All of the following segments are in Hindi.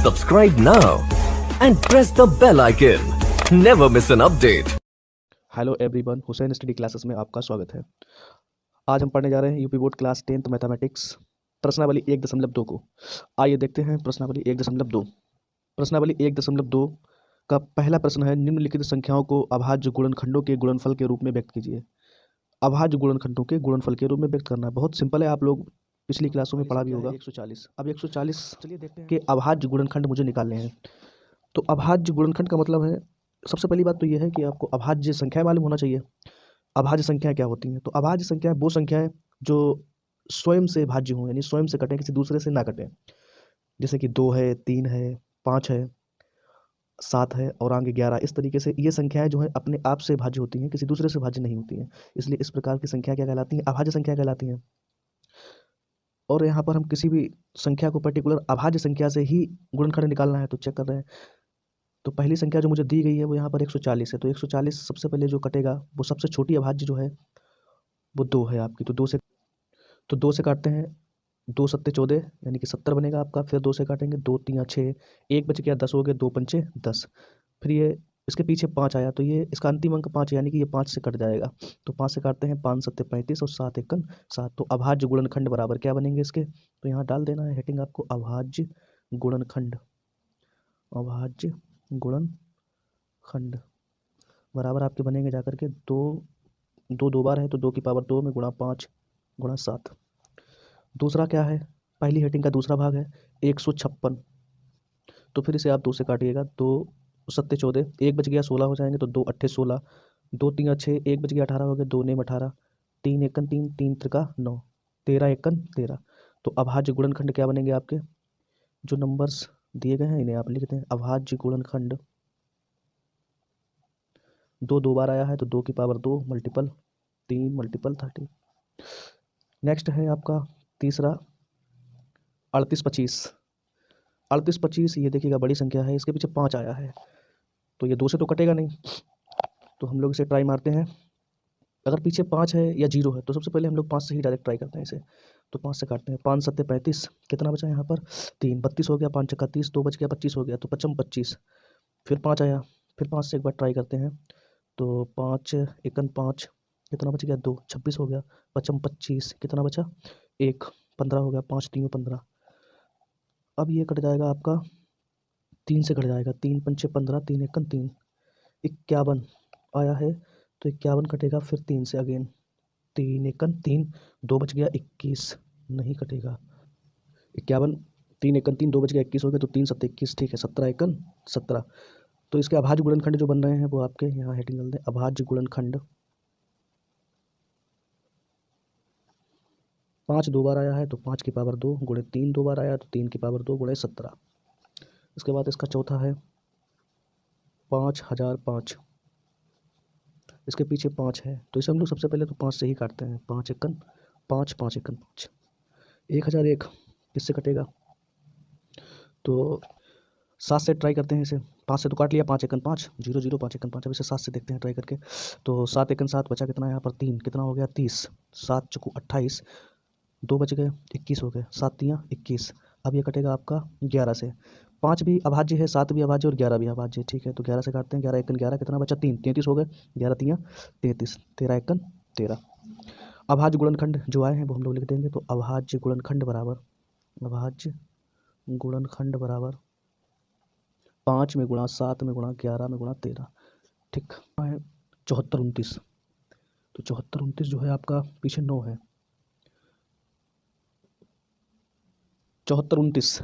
Subscribe now and press the bell icon. Never miss an update. Hello everyone, Hussain study classes में आपका स्वागत है। आज हम पढ़ने जा रहे हैं UP board class 10th mathematics प्रश्नावली 1.2 को। आइए देखते हैं प्रश्नावली 1.2। प्रश्नावली 1.2 का पहला प्रश्न है, निम्नलिखित संख्याओं को अभाज्य गुणनखंडों के गुणनफल के रूप में व्यक्त कीजिए। अभाज्य गुणनखंडों के गुणनफल के रूप में व्यक्त करना बहुत सिंपल है, आप लोग पिछली क्लासों में पढ़ा भी होगा। 140। अब 140 चलिए देखते हैं कि अभाज्य गुणनखंड मुझे निकालने हैं। तो अभाज्य गुणनखंड का मतलब है, सबसे पहली बात तो यह है कि आपको अभाज्य संख्याएं मालूम होना चाहिए। अभाज्य संख्याएं क्या होती हैं? तो अभाज्य संख्याएं वो संख्याएं जो स्वयं से भाज्य हों, यानी स्वयं से कटें, किसी दूसरे से ना कटें। जैसे कि 2 है, 3 है, 5 है, 7 है और आगे 11। इस तरीके से ये संख्याएं जो है अपने आप से भाज्य होती हैं, किसी दूसरे से भाज्य नहीं होती हैं। इसलिए इस प्रकार की संख्या क्या कहलाती हैं? अभाज्य संख्या कहलाती हैं। और यहाँ पर हम किसी भी संख्या को पर्टिकुलर अभाज्य संख्या से ही गुणनखंड निकालना है तो चेक कर रहे हैं। तो पहली संख्या जो मुझे दी गई है वो यहाँ पर 140 है। तो 140 सबसे पहले जो कटेगा वो सबसे छोटी अभाज्य जो है वो 2 है आपकी। तो 2 से काटते हैं, 2 सत्ते 14 यानी कि 70 बनेगा आपका। फिर 2 से काटेंगे, 2 3 6, 1 बच गया, 10 हो गए, 2 पंचे 10। फिर ये इसके पीछे 5 आया तो ये इसका अंतिम अंक 5 यानी कि ये 5 से कट जाएगा। तो 5 से काटते हैं, 5 सत्ते 35 और 7 एकन 7। तो अभाज्य गुणनखंड बराबर क्या बनेंगे इसके? तो यहाँ डाल देना है हेडिंग आपको, अभाज्य गुणनखंड। अभाज्य गुणनखंड बराबर आपके बनेंगे जाकर के 2 बार है तो 2 की पावर 2 में गुणा 5 गुणा 7। दूसरा क्या है? पहली हेडिंग का दूसरा भाग है 156। तो फिर इसे आप 2 से काटिएगा, 2 सत्ते 14, 1 बच गया, 16 हो जाएंगे। तो 2 अट्ठे 16, 2 3 6, 1 बच गया, 18 हो गए, 2 नेम 18, 3 एकन 3, 3 त्रिका 9, 13 एकन 13। तो अभाज्य गुणनखंड क्या बनेंगे आपके? जो नंबर्स दिए गए हैं इन्हें आप लिखते हैं, अभाज्य गुणनखंड। 2 बार आया है तो 2 की पावर 2 मल्टीपल 3 मल्टीपल 30। नेक्स्ट है आपका तीसरा 38 25। 38 25 ये देखिएगा बड़ी संख्या है, इसके पीछे 5 आया है तो ये 2 से तो कटेगा नहीं। तो हम लोग इसे ट्राई मारते हैं। अगर पीछे 5 है या 0 है तो सबसे पहले हम लोग 5 से ही डायरेक्ट ट्राई करते हैं इसे। तो 5 से काटते हैं, 5 सत्ते 35, कितना बचा यहाँ पर? 3, 32 हो गया, 5 चक्का 30, 2 बच गया, 25 हो गया, तो 55 25। फिर 5 आया, फिर 5 से एक बार ट्राई करते हैं। तो 5 एकन 5, कितना बच गया? 2, 26 हो गया, 55 25, कितना बचा? 1, 15 हो गया, 5 3 15। अब ये कट जाएगा आपका, 3 से कट जाएगा, 3 पंचे 15, 3 एकन 3, 51 आया है तो 51 कटेगा फिर 3 से अगेन, 3 एकन 3, 2 बच गया, 21 नहीं कटेगा। 51, 3 एकन 3, 2 बच गया, 21 हो गया, तो 3 सत्ते 21, ठीक है, 17 एकन 17। तो इसके अभाज्य गुणनखंड जो बन रहे हैं वो आपके यहाँ हेडिंग डाल दें, अभाज्य गुणनखंड। 5 2 बार आया है तो 5 की पावर 2 गुणे 3 2 बार आया तो 3 की पावर 2 गुणे 17। इसके बाद इसका चौथा है 5005। इसके पीछे 5 है तो इसे हम लोग सबसे पहले तो 5 से ही काटते हैं, 5 एकन 5, 5 एकन 5। 1001 किससे कटेगा? तो 7 से ट्राई करते हैं इसे। 5 से तो काट लिया, 5 एकन 5, 0 0 5 एकन 5। अब इसे 7 से देखते हैं ट्राई करके। तो 7 एकन 7 बचा, कितना यहाँ पर 3, कितना हो गया? 30, 7 चौको 28, 2 बच गए, 21 हो गए, 7 तियाँ 21। अब ये कटेगा आपका 11 से। 5 भी अभाज्य है, 7 भी अभाज्य और 11 भी अभाज्य है, ठीक है। तो 11 से काटते हैं, 11 एकन 11, कितना बचा? 3, 33 हो गए, 11 तियाँ 33, 13 एकन 13। अभाज्य गुणनखंड जो आए हैं वो हम लोग लिख देंगे। तो अभाज्य गुणनखंड बराबर, अभाज्य गुणनखंड बराबर 5 में गुणा 7 में गुणा 11 में गुणा 13, ठीक है। 74 29। तो 74 29 जो है आपका पीछे 9 है, 74 29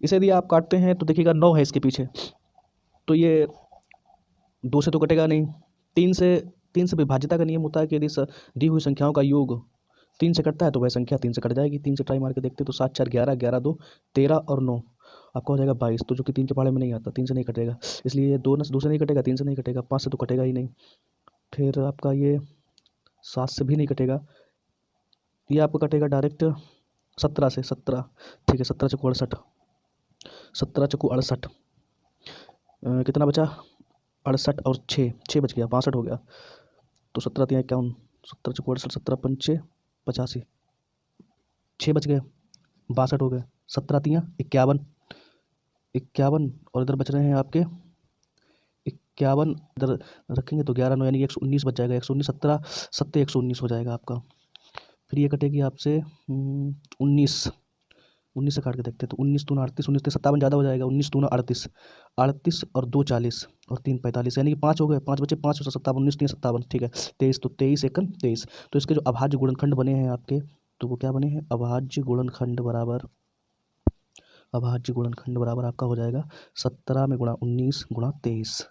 इसे यदि आप काटते हैं तो देखिएगा 9 है इसके पीछे, तो ये 2 से तो कटेगा नहीं। 3 से विभाज्यता का नियम होता है कि यदि दी हुई संख्याओं का योग 3 से कटता है तो वह संख्या 3 से कट जाएगी। 3 से ट्राई मार के देखते तो 7 4 11, 11 2 13 और 9 आपका हो जाएगा 22। तो जो कि 3 के पहाड़े में नहीं आता, 3 से नहीं कटेगा, इसलिए ये 2 से नहीं कटेगा, 3 से नहीं कटेगा, 5 से तो कटेगा ही नहीं। फिर आपका ये 7 से भी नहीं कटेगा, ये आपका कटेगा डायरेक्ट 17 से, 17, ठीक है। 17 चौको 68, 17 चौको 68, कितना बचा? 68 और 6 बच गया, 62 हो गया। तो 17 तियाँ 51, 17 चौको 68, 17 पंचे 85, 6 बच गए, 62 हो गए, 17 तियाँ 51, 51 और इधर बच रहे हैं आपके 51, इधर रखेंगे तो 11 9 यानी कि 119 बच जाएगा। 119 17 सत्ते 119 हो जाएगा आपका। फिर ये कटेगी आपसे 19 19 से काट के देखते हैं तो 19 दूना 38, 19 से 57 ज़्यादा हो जाएगा। 19 दूना 38, 38 और 2 40 और 3 45 यानी कि 5 हो गए। 5 बचे 5 और 57, 19 3 57, ठीक है 23। तो 23 एकन 23। तो इसके जो अभाज्य गुणनखंड बने हैं आपके, तो वो क्या बने हैं? अभाज्य गुणनखंड बराबर आपका हो जाएगा 17 में गुणा 19 गुणा 23।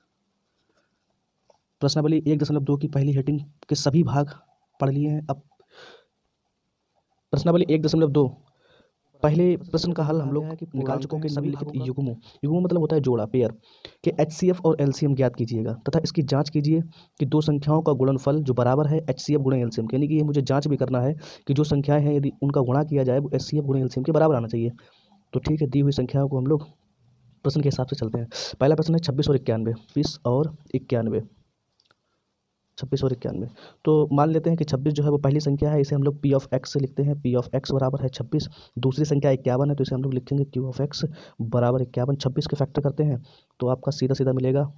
प्रश्नावली 1.2 की पहली हेडिंग के सभी भाग पढ़ लिए हैं। अब प्रश्नावली 1.2 पहले प्रश्न का हल हम लोग निकाल चुके हैं। निम्नलिखित युग्मों मतलब होता है जोड़ा, पेयर के HCF और LCM ज्ञात कीजिएगा तथा इसकी जांच कीजिए कि दो संख्याओं का गुणनफल जो बराबर है HCF गुणे LCM के, यानी कि ये मुझे जांच भी करना है कि जो संख्याएं हैं यदि उनका गुणा किया जाए वो HCF गुणे LCM के बराबर आना चाहिए। तो ठीक है, दी हुई संख्याओं को हम लोग प्रश्न के हिसाब से चलते हैं। पहला प्रश्न है 26 और 91, 20 और 91, 26 और 91। तो मान लेते हैं कि 26 जो है वो पहली संख्या है, इसे हम लोग P ऑफ X से लिखते हैं। P ऑफ X बराबर है 26। दूसरी संख्या 51 है तो इसे हम लोग लिखेंगे Q ऑफ X बराबर 51। 26 के फैक्टर करते हैं तो आपका सीधा सीधा मिलेगा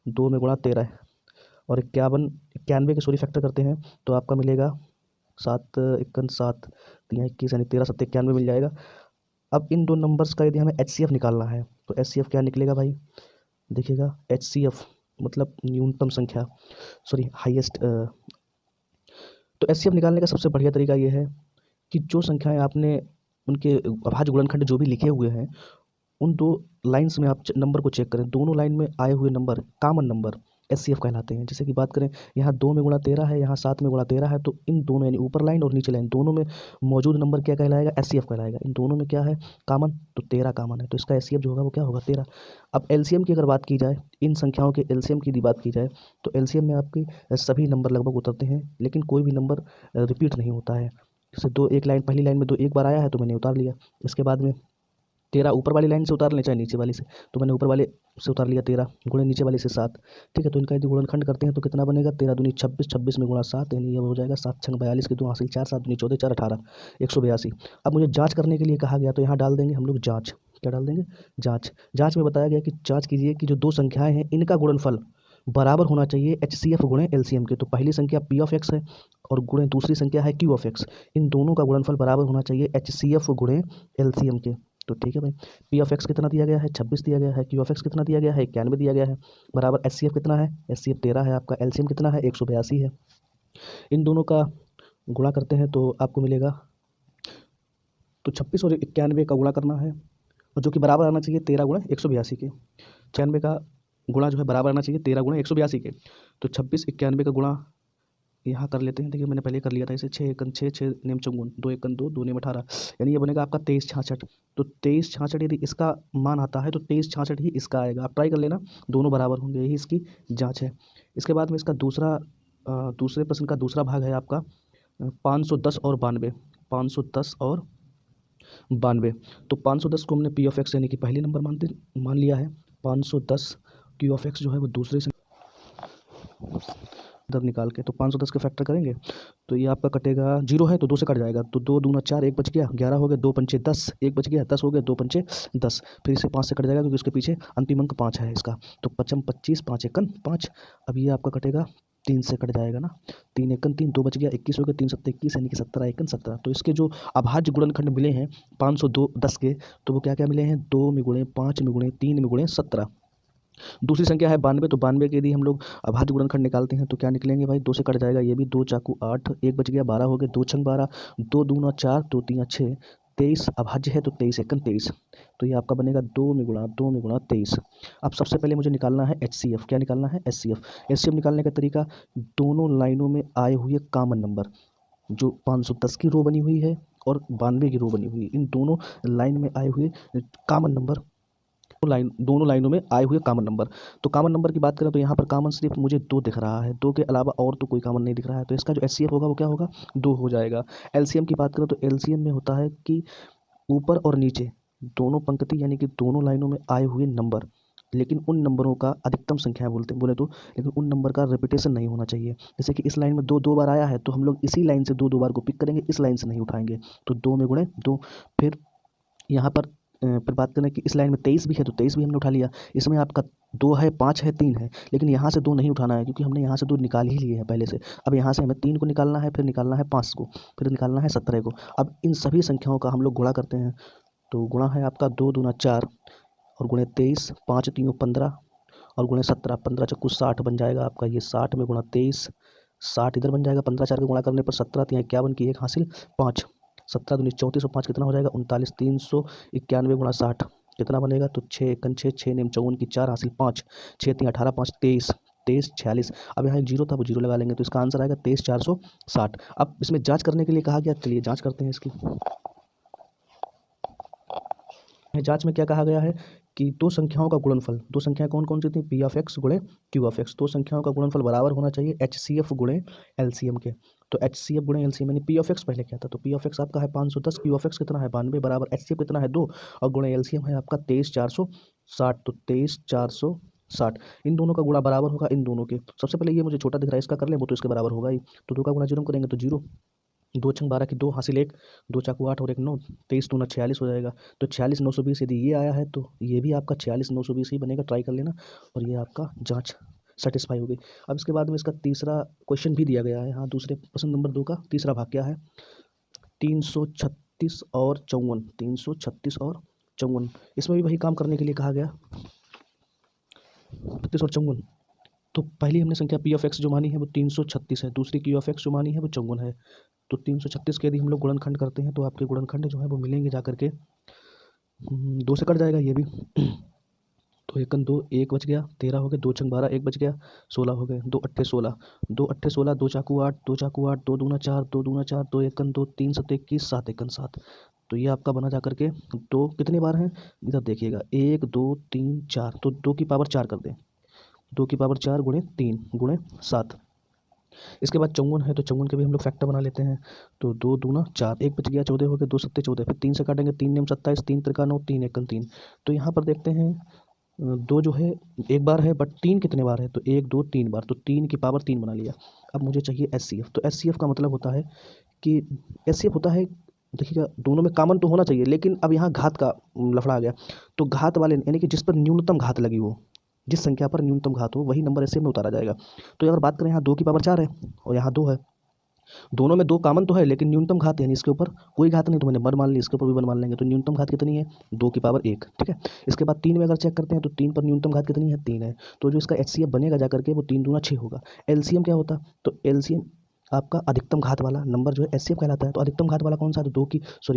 2 में गुणा 13 है, और 91 के सॉरी फैक्टर करते हैं तो आपका मिलेगा 7 51 7 3 21 यानी 13 7 91 मिल जाएगा। अब इन दो नंबर्स का यदि हमें HCF निकालना है तो HCF क्या निकलेगा भाई? देखिएगा HCF मतलब न्यूनतम संख्या, सॉरी हाईएस्ट। तो HCF निकालने का सबसे बढ़िया तरीका ये है कि जो संख्याएं आपने उनके अभाज्य गुणनखंड जो भी लिखे हुए हैं उन दो लाइंस में आप नंबर को चेक करें। दोनों लाइन में आए हुए नंबर कॉमन नंबर HCF कहलाते हैं। जैसे कि बात करें यहाँ 2 में गुणा 13 है, यहाँ 7 में गुणा 13 है, तो इन दोनों यानी ऊपर लाइन और नीचे लाइन दोनों में मौजूद नंबर क्या कहलाएगा? HCF कहलाएगा। इन दोनों में क्या है कॉमन? तो 13 कॉमन है, तो इसका HCF जो होगा वो क्या होगा? 13। अब LCM की अगर बात की जाए, इन संख्याओं के LCM की यदि बात की जाए तो LCM में आपकी सभी नंबर लगभग उतरते हैं, लेकिन कोई भी नंबर रिपीट नहीं होता है। जैसे दो एक लाइन पहली लाइन में 2 एक बार आया है तो मैंने उतार लिया, इसके बाद में 13 ऊपर वाली लाइन से उतार लें चाहे नीचे वाली से, तो मैंने ऊपर वाले से उतार लिया 13 गुणे नीचे वाली से 7। ठीक है, तो इनका यदि गुणनखंड करते हैं तो कितना बनेगा? 13 दूनी 26, 26 में गुणा 7 यानी ये हो जाएगा 7 छंग 42 के 2 हासिल 4 7 दूनी 14 4 18 182। अब मुझे जांच करने के लिए कहा गया तो यहाँ डाल देंगे हम लोग जांच। क्या डाल देंगे? जांच। जांच में बताया गया कि जांच कीजिए कि जो दो संख्याएं हैं इनका गुणनफल बराबर होना चाहिए HCF गुणे LCM के। तो पहली संख्या P ऑफ X है और गुणे दूसरी संख्या है Q ऑफ X, इन दोनों का गुणनफल बराबर होना चाहिए HCF गुणे LCM के। तो ठीक है भाई, P ऑफ X कितना दिया गया है? 26 दिया गया है। Q ऑफ X कितना दिया गया है? 91 दिया गया है, बराबर HCF कितना है? HCF 13 है आपका। LCM कितना है? 182 है। इन दोनों का गुणा करते हैं तो आपको मिलेगा, तो 26 और 91 का गुणा करना है और जो कि बराबर आना चाहिए 13 गुणा 182 के। 96 का गुणा जो है बराबर आना चाहिए 13 गुणा 182 के। तो 26 91 का गुणा यहाँ कर लेते हैं। देखिए मैंने पहले कर लिया था इसे, 6 एकन 6 6 नेम चंगुन 2 एकन 2 2 नेम 18, यानी ये बनेगा आपका 23 66। तो 23 66 यदि इसका मान आता है तो 23 66 ही इसका आएगा। आप ट्राई कर लेना, दोनों बराबर होंगे, यही इसकी जांच है। इसके बाद में इसका दूसरे प्रश्न का दूसरा भाग है आपका 510 और 92, 510 और 92। तो 510 को हमने P ऑफ X यानी कि पहले नंबर मान लिया है। 510 Q ऑफ X जो है वो दूसरे से इधर निकाल के, तो 510 के फैक्टर करेंगे तो ये आपका कटेगा, 0 है तो 2 से कट जाएगा, तो 2 दूना 4 1 बच गया, 11 हो गए, 2 पंचे 10 1 बच गया, 10 हो गए, 2 पंचे 10। फिर इसे 5 से कट जाएगा क्योंकि उसके पीछे अंतिम अंक 5 है इसका। तो 55 25 5 एकन 5। अब ये आपका कटेगा 3 से कट जाएगा ना, 3 एकन 3 2 बच गया, 21 हो गया, 3 7 21 यानी कि 17 एकन 17। तो इसके जो अभाज्य गुणनखंड मिले हैं 510 के, तो वो क्या क्या मिले हैं? 2 में गुणे 5 में गुणे 3 में गुणे 17। दूसरी संख्या है 92, तो 92 के यदि हम लोग अभाज्य गुणनखंड निकालते हैं तो क्या निकलेंगे भाई? 2 से कट जाएगा, ये भी 2 चाकू 8 1 बच गया, 12 हो गए, 2 छंग 12 2 दूना 4 2 3 6 23 अभाज्य है तो 23 एकन 23। तो ये आपका बनेगा 2 में गुणा 23। अब सबसे पहले मुझे निकालना है HCF। क्या निकालना है? HCF निकालने का तरीका, दोनों लाइनों में आए हुए कॉमन नंबर, जो 510 की रो बनी हुई है और 92 की रो बनी हुई है, इन दोनों लाइन में आए हुए कॉमन नंबर, दोनों लाइनों में आए हुए कॉमन नंबर। तो कॉमन नंबर की बात करें तो यहाँ पर कॉमन सिर्फ मुझे 2 दिख रहा है, 2 के अलावा और तो कोई कॉमन नहीं दिख रहा है, तो इसका जो HCF होगा वो क्या होगा? 2 हो जाएगा। LCM की बात करें तो LCM में होता है कि ऊपर और नीचे दोनों पंक्ति यानी कि दोनों लाइनों में आए हुए नंबर, लेकिन उन नंबरों का अधिकतम संख्या बोले तो, लेकिन उन नंबर का रिपीटेशन नहीं होना चाहिए। जैसे कि इस लाइन में 2 2 बार आया है तो हम लोग इसी लाइन से 2 2 बार को पिक करेंगे, इस लाइन से नहीं उठाएंगे। तो 2 में गुणे 2। फिर यहाँ पर फिर बात करें कि इस लाइन में 23 भी है तो 23 भी हमने उठा लिया। इसमें आपका 2 है, 5 है, 3 है, लेकिन यहाँ से 2 नहीं उठाना है क्योंकि हमने यहाँ से 2 निकाल ही लिए हैं पहले से। अब यहाँ से हमें 3 को निकालना है, फिर निकालना है 5 को, फिर निकालना है 17 को। अब इन सभी संख्याओं का हम लोग गुणा करते हैं। तो गुणा है आपका 2 दूना 4 और गुणे 23, 5 तीन 15 और गुणे 17, 15 चक्कू 60 बन जाएगा आपका ये 60 में गुणा 23, 60 इधर बन जाएगा। 15 4 के गुणा करने पर 17 तिया 51 की 1 हासिल 5, 17 दूनी 34 और 5 कितना हो जाएगा 39, 391 गुणा 60 कितना बनेगा तो 6 एकन 6, 6 नेम 54 की 4 हासिल 5, 6 3 18 5 23, 23 46। अब यहाँ एक जीरो था वो जीरो लगा लेंगे तो इसका आंसर आएगा 23 460। अब इसमें जांच करने के लिए कहा गया, चलिए जांच करते हैं इसकी। जांच में क्या कहा गया है कि दो संख्याओं का गुणनफल, दो संख्याएं कौन कौन सी थी, पी ऑफ एक्स गुणे क्यू ऑफ एक्स, दो संख्याओं का गुणनफल बराबर होना चाहिए एच सी एफ गुणे एल सी एम के। तो एच सी एफ गुणे एल सी एम यानी पी ऑफ एक्स पहले क्या था, तो पी ऑफ एक्स आपका है 510, क्यू ऑफ एक्स कितना है 92 बराबर एच सी एफ कितना है 2 और गुणे एल सी एम है आपका 23 460। तो 23 460 इन दोनों का गुणा बराबर होगा इन दोनों के। सबसे पहले ये मुझे छोटा दिख रहा है इसका कर ले, वो तो इसके बराबर होगा ही। तो 2 का गुणा 0 करेंगे तो 0, 2 छंग 12 की 2 हासिल 1, 2 चाकू 8 और 1 9, 23 दूना 46 हो जाएगा। तो 46 920 यदि ये आया है तो ये भी आपका 46 920 ही बनेगा, ट्राई कर लेना। और ये आपका जांच सेटिस्फाई हो गई। अब इसके बाद में इसका तीसरा क्वेश्चन भी दिया गया है। हाँ, दूसरे प्रश्न नंबर 2 का तीसरा भाग क्या है, 336 और 54, 336 और 54। इसमें भी वही काम करने के लिए कहा गया, 36 और 54। तो पहली हमने संख्या पी ऑफ एक्स जो मानी है वो 336 है, दूसरी क्यू ऑफ एक्स जो मानी है वो 54 है। तो 336 के यदि हम लोग गुणनखंड करते हैं तो आपके गुणनखंड जो है वो मिलेंगे जा करके 2 से कट जाएगा ये भी। तो एकन 2 1 बच गया, 13 हो गए, 2 छंग 12 1 बच गया, 16 हो गए, 2 अट्ठे 16, 2 अट्ठे 16, 2 चाकू 8, 2 चाकू 8, 2 दूना 4, 2 दूना 4, 2 एकन 2, 3 7 21, 7 एकन 7। तो ये आपका बना जा करके 2 कितने बार हैं इधर देखिएगा, 1 2 3 4, तो 2 की पावर 4 कर दें, 2 की पावर 4 गुणे 3 गुणे 7। इसके बाद 54 है तो 54 के भी हम लोग फैक्टर बना लेते हैं। तो 2 दूना 4, 1 बच गया, 14 हो गए, 2 सत्ते 14, फिर 3 से काटेंगे, 3 नेम 27, 3 त्रिका 9, 3 एकन 3। तो यहाँ पर देखते हैं 2 जो है एक बार है बट 3 कितने बार है, तो 1 2 3 बार, तो 3 की पावर 3 बना लिया। अब मुझे चाहिए एस सी एफ। तो एस सी एफ का मतलब होता है कि एस सी एफ होता है, देखिएगा दोनों में कॉमन तो होना चाहिए लेकिन अब यहाँ घात का लफड़ा आ गया। तो घात वाले यानी कि जिस पर न्यूनतम घात लगी हो, जिस संख्या पर न्यूनतम घात हो वही नंबर ऐसे में उतारा जाएगा। तो अगर बात करें यहाँ 2 की पावर 4 है और यहाँ 2 है, दोनों में 2 कॉमन तो है लेकिन न्यूनतम घात यानी इसके ऊपर कोई घात नहीं तो मैंने वन मान ली, इसके ऊपर भी वन मान लेंगे। तो न्यूनतम घात कितनी है 2 की पावर 1, ठीक है। इसके बाद 3 में अगर चेक करते हैं तो 3 पर न्यूनतम घात कितनी है 3 है। तो जो इसका एच सी एफ बनेगा जा करके वो 3 दूना 6 होगा। एल सी एम क्या होता, तो एल सी एम आपका अधिकतम घात वाला नंबर जो है एच सी एफ कहलाता है। तो अधिकतम घात वाला कौन सा है, तो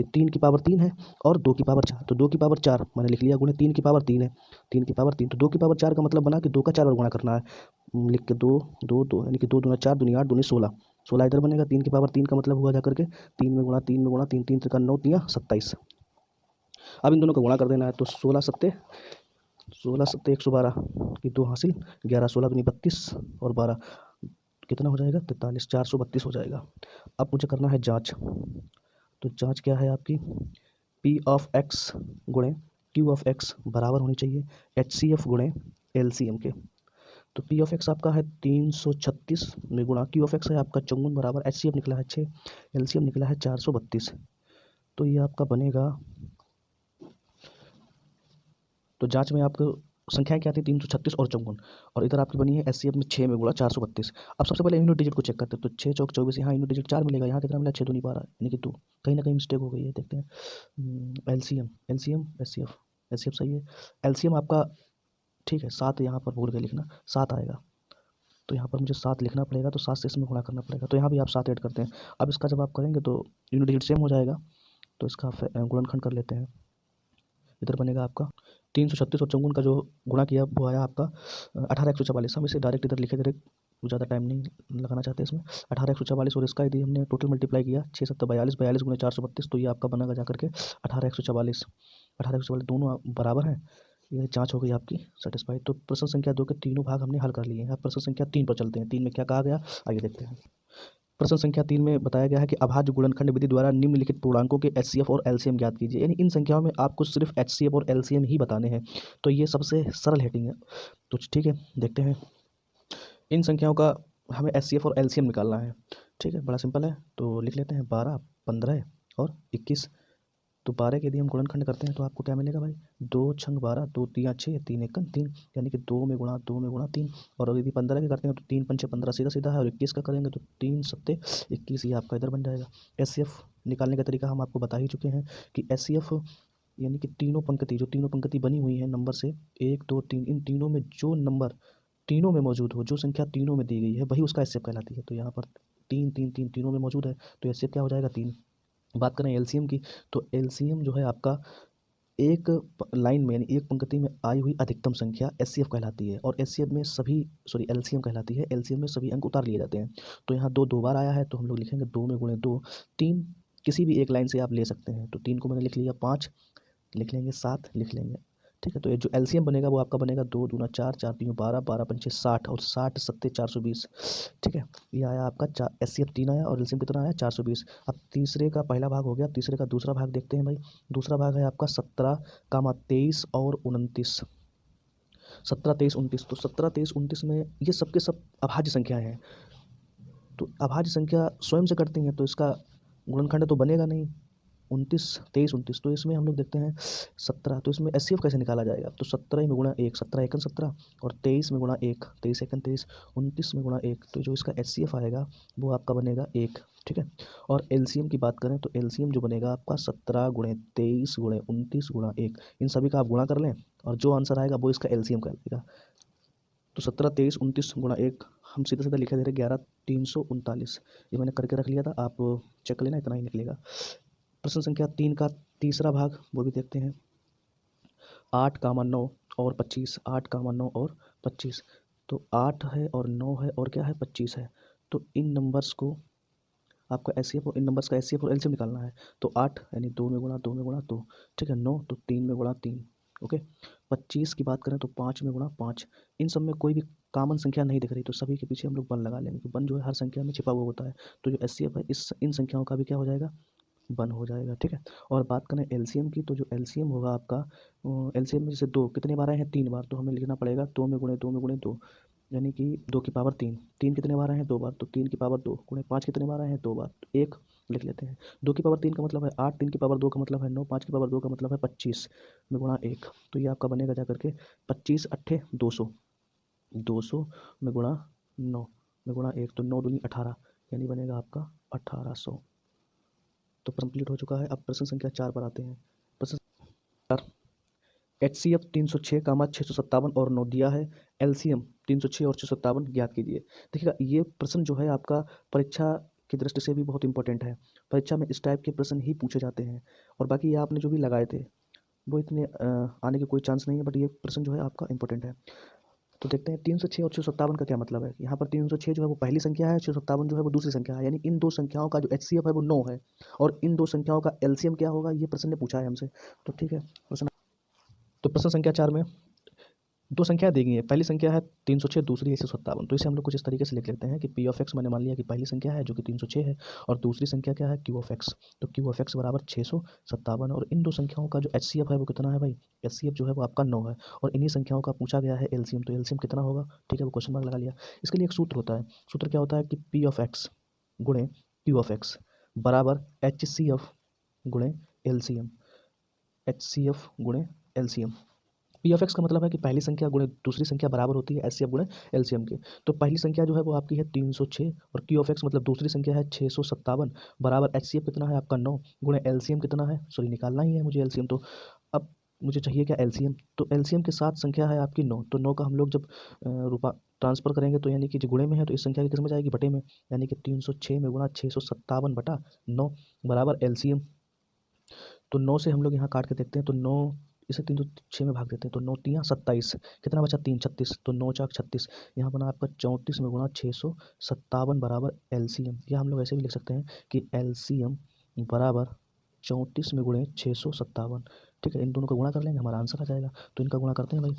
3 की पावर 3 है और 2 की पावर 4। तो 2 की पावर 4 मैंने लिख लिया गुणे 3 की पावर 3 है, 3 की पावर 3। तो 2 की पावर 4 का मतलब बना कि 2 का 4 बार गुणा करना है, लिख के 2 2 2 यानी कि 2 दूना 4 दूनी 8 दूनी 16, 16 इधर बनेगा। 3 की पावर 3 का मतलब हुआ जा करके 3 में गुणा 3 में गुणा 3 3 त्रिका 9 तिया 27। अब इन दोनों का गुणा कर देना है। तो 16 सत्ते 112 की 2 हासिल 11, 16 दूनी 32 और 12 कितना हो जाएगा 43, 432 हो जाएगा। अब मुझे करना है जांच। तो जांच क्या है आपकी, पी ऑफ एक्स गुणे क्यू ऑफ एक्स बराबर होनी चाहिए एच सी एफ गुणे एल सी एम के। तो पी ऑफ एक्स आपका है 336 में गुणा क्यू ऑफ एक्स है आपका 54 बराबर एच सी एफ निकला है 6, एल सी एम निकला है 432। तो ये आपका बनेगा, तो जांच में आपको संख्याएं क्या थी 336 और 54 और इधर आपकी बनी है एस सी एफ में 6 में गुणा 432। अब सबसे पहले यूनिट डिजिट को चेक करते हैं। तो 6 चौक 24, यहाँ यूनिट डिजिट 4 मिलेगा, यहाँ कितना मिला 6 दूनी 12 यानी कि 2, कहीं ना कहीं मिस्टेक हो गई है। देखते हैं L C M S C F सही है। एल सी एम आपका ठीक है 7, यहाँ पर भूल गए लिखना 7 आएगा, तो यहाँ पर मुझे 7 लिखना पड़ेगा, तो 7 से इसमें गुणा करना पड़ेगा। तो यहाँ भी आप 7 ऐड करते हैं। अब इसका जब आप करेंगे तो यूनिट डिजिट सेम हो जाएगा, तो इसका गुणनखंड कर लेते हैं। इधर बनेगा आपका 336 और 54 का जो गुणा किया वो आया आपका 18 144। हम इसे डायरेक्ट इधर लिखे, डायरेक्ट ज़्यादा टाइम नहीं लगाना चाहते इसमें। 18 144 और इसका यदि हमने टोटल मल्टीप्लाई किया 6 7 42, 42 गुणे 432, तो ये आपका बनेगा जा करके 18 144। 18 144 दोनों बराबर हैं, ये जांच हो गई आपकी सेटिस्फाई। तो प्रश्न संख्या 2 के तीनों भाग हमने हल कर लिए हैं। अब प्रश्न संख्या 3 पर चलते हैं। 3 में क्या कहा गया आइए देखते हैं। प्रश्न संख्या 3 में बताया गया है कि अभाज्य गुणनखंड विधि द्वारा निम्नलिखित पूर्णांकों के एचसीएफ और एलसीएम ज्ञात कीजिए। यानी इन संख्याओं में आपको सिर्फ एचसीएफ और एलसीएम ही बताने हैं। तो ये सबसे सरल हेडिंग है। तो ठीक है देखते हैं, इन संख्याओं का हमें एचसीएफ और एलसीएम निकालना है। ठीक है बड़ा सिंपल है, तो लिख लेते हैं 12 15 और 21। तो 12 के यदि हम गुणनखंड करते हैं तो आपको क्या मिलेगा भाई, 2 छंग 12, 2 तिया 6, 3 एकम 3, यानी कि 2 में गुणा 2 में गुणा 3। और यदि 15 के करते हैं तो 3 पंचे 15 सीधा सीधा है, और 21 का करेंगे तो 3 सत्ते 21, ये आपका इधर बन जाएगा। एचसीएफ निकालने का तरीका हम आपको बता ही चुके हैं कि एचसीएफ यानी कि तीनों पंक्ति, जो तीनों पंक्ति बनी हुई है नंबर से 1 2 3, इन तीनों में जो नंबर तीनों में मौजूद हो, जो संख्या तीनों में दी गई है वही उसका एचसीएफ कहलाती है। तो यहाँ पर 3 3 3 तीनों में मौजूद है, तो एचसीएफ क्या हो जाएगा 3। बात करें एलसीएम की, तो एलसीएम जो है आपका एक लाइन में यानी एक पंक्ति में आई हुई अधिकतम संख्या एचसीएफ कहलाती है। और एचसीएफ में सभी एलसीएम कहलाती है, एलसीएम में सभी अंक उतार लिए जाते हैं। तो यहाँ दो बार आया है, तो हम लोग लिखेंगे 2 में गुणे 2। 3 किसी भी एक लाइन से आप ले सकते हैं, तो 3 को मैंने लिख लिया, 5 लिख लेंगे, 7 लिख लेंगे, ठीक है। तो ये जो एलसीएम बनेगा वो आपका बनेगा 2 दूना 4, 4 तीन 12, 12 पंचे 60, और 60 सत्ते 420, ठीक है। ये आया आपका एचसीएफ 3 आया, और एलसीएम कितना आया 420। अब तीसरे का पहला भाग हो गया, तीसरे का दूसरा भाग देखते हैं भाई। दूसरा भाग है आपका 17, 23 और 29। 17 23 29, तो 17 23 29 में ये सबके सब अभाज्य संख्याएं हैं। तो अभाज्य संख्या स्वयं से करती हैं, तो इसका गुणनखंड तो बनेगा नहीं। 29 23 29, तो इसमें हम लोग देखते हैं 17, तो इसमें एचसीएफ कैसे निकाला जाएगा, तो 17 में गुणा 1, 17 एकन 17, और 23 में गुणा 1, 23 एकन 23, 29 में गुणा 1, तो जो इसका एचसीएफ आएगा वो आपका बनेगा 1, ठीक है। और एलसीएम की बात करें तो एलसीएम जो बनेगा आपका 17 गुणे 23 गुणे 29 गुणा 1, इन सभी का आप गुणा कर लें और जो आंसर आएगा वो इसका एलसीएम कहलाएगा। तो 17 23 29 गुणा 1 हम सीधा सीधा लिखा दे रहे 11 339, ये मैंने करके रख लिया था, आप चेक कर लेना, इतना ही निकलेगा। प्रश्न संख्या 3 का तीसरा भाग वो भी देखते हैं। 8 कामा 9 और 25, 8 कामा 9 और 25, तो 8 है और 9 है और क्या है 25 है। तो इन नंबर्स को आपका एचसीएफ और इन नंबर्स का एचसीएफ और एलसीएम निकालना है। तो 8 यानी 2 में गुणा 2 में गुणा 2, ठीक है। 9 तो 3 में गुणा 3, ओके। 25 की बात करें तो 5 में गुणा 5। इन सब में कोई भी कॉमन संख्या नहीं दिख रही, तो सभी के पीछे हम लोग 1 लगा लेंगे, तो 1 जो है हर संख्या में छिपा हुआ होता है। तो जो एचसीएफ है इन संख्याओं का भी क्या हो जाएगा, 1 हो जाएगा, ठीक है। और बात करें एलसीएम की, तो जो एलसीएम होगा आपका, एलसीएम में जैसे 2 कितने बार आए हैं 3 बार, तो हमें लिखना पड़ेगा 2 में गुणे 2 में गुणे 2, यानी कि 2 की पावर 3। 3 कितने बार आए हैं 2 बार, तो 3 की पावर 2 गुणे 5 कितने बार आए हैं 2 बार, तो 1 लिख लेते हैं। 2 की पावर 3 का मतलब है 8, 3 की पावर 2 का मतलब है 9, 5 की पावर 2 का मतलब है 25 में गुणा 1, तो ये आपका बनेगा जा करके 25 अट्ठे 200, 200 में गुणा 9 में गुणा 1, तो 9 दूनी 18, यानी बनेगा आपका 1800। तो कंप्लीट हो चुका है। अब प्रश्न संख्या 4 पर आते हैं। प्रश्न 4, एचसीएफ 306 कामा 657 और 9 दिया है, एलसीएम 306 और 657 ज्ञात कीजिए। देखिएगा ये प्रश्न जो है आपका परीक्षा की दृष्टि से भी बहुत इंपॉर्टेंट है। परीक्षा में इस टाइप के प्रश्न ही पूछे जाते हैं, और बाकी ये आपने जो भी लगाए थे वो इतने आने के कोई चांस नहीं है, बट ये प्रश्न जो है आपका इंपॉर्टेंट है। तो देखते हैं 306 और 657 का क्या मतलब है। यहाँ पर 306 जो है वो पहली संख्या है, 657 जो है वो दूसरी संख्या है, यानी इन दो संख्याओं का जो एचसीएफ है वो 9 है, और इन दो संख्याओं का एलसीएम क्या होगा, ये प्रश्न ने पूछा है हमसे। तो ठीक है प्रश्न, तो प्रश्न संख्या 4 में दो संख्या दी गई है, पहली संख्या है 306, दूसरी है 657। तो इसे हम लोग कुछ इस तरीके से लिख लेते हैं कि पी ऑफ एक्स मैंने मान लिया कि पहली संख्या है जो कि 306 है, और दूसरी संख्या क्या है क्यू ऑफ एक्स, तो क्यू ऑफ एक्स बराबर 657। और इन दो संख्याओं का जो एचसीएफ है वो कितना है भाई, एचसीएफ जो है वो आपका 9 है, और इन्हीं संख्याओं का पूछा गया है एलसीएम, तो एलसीएम कितना होगा, ठीक है, वो क्वेश्चन मार्क लगा लिया। इसके लिए एक सूत्र होता है, सूत्र क्या होता है कि पी ऑफ एक्स गुणे क्यू ऑफ एक्स बराबर एच सी एफ गुणे एलसीएम, एच सी एफ गुणे एलसीएम। पी ऑफ एक्स का मतलब है कि पहली संख्या गुणे दूसरी संख्या बराबर होती है एचसीएफ गुणे एलसीएम के। तो पहली संख्या जो है वो आपकी है 306, और क्यू ऑफ एक्स मतलब दूसरी संख्या है 657 बराबर एचसीएफ कितना है आपका 9 गुणे एलसीएम कितना है, सॉरी निकालना ही है मुझे एलसीएम। तो अब मुझे चाहिए क्या एलसीएम, तो एलसीएम के साथ संख्या है आपकी 9, तो 9 का हम लोग जब रूपा ट्रांसफर करेंगे तो यानी कि जो गुणे में है तो इस संख्या की किस में जाएगी, बटे में, यानी कि 306 में गुणा 657 बटा 9 बराबर एलसीएम। तो 9 से हम लोग यहाँ काट के देखते हैं, तो 9 इसे 306 में भाग देते हैं, तो 9 तियाँ 27, कितना बचा 3 36, तो 9 चाक 36, यहाँ बना आपका 34 में गुणा 657 बराबर एलसीएम। या हम लोग ऐसे भी लिख सकते हैं कि एलसीएम बराबर 34 में गुणे 657, ठीक है। इन दोनों का गुणा कर लेंगे, हमारा आंसर आ जाएगा। तो इनका गुणा करते हैं भाई,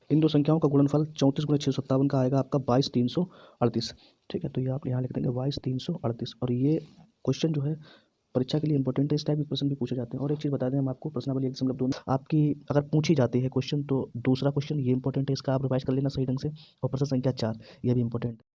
इन दो संख्याओं का गुणनफल 34 गुणे 657 का आएगा आपका 22,338, ठीक है। तो ये आप यहाँ लिख देंगे 22,338, और ये क्वेश्चन जो है परीक्षा के लिए इंपॉर्टेंट है, इस टाइप के क्वेश्चन भी पूछे जाते हैं। और एक चीज़ बता दें हम आपको, प्रश्नावली 1.2 में आपकी अगर पूछी जाती है क्वेश्चन, तो दूसरा क्वेश्चन ये इंपॉर्टेंट है, इसका आप रिवाइज कर लेना सही ढंग से। और प्रश्न संख्या 4 ये भी इंपॉर्टेंट है।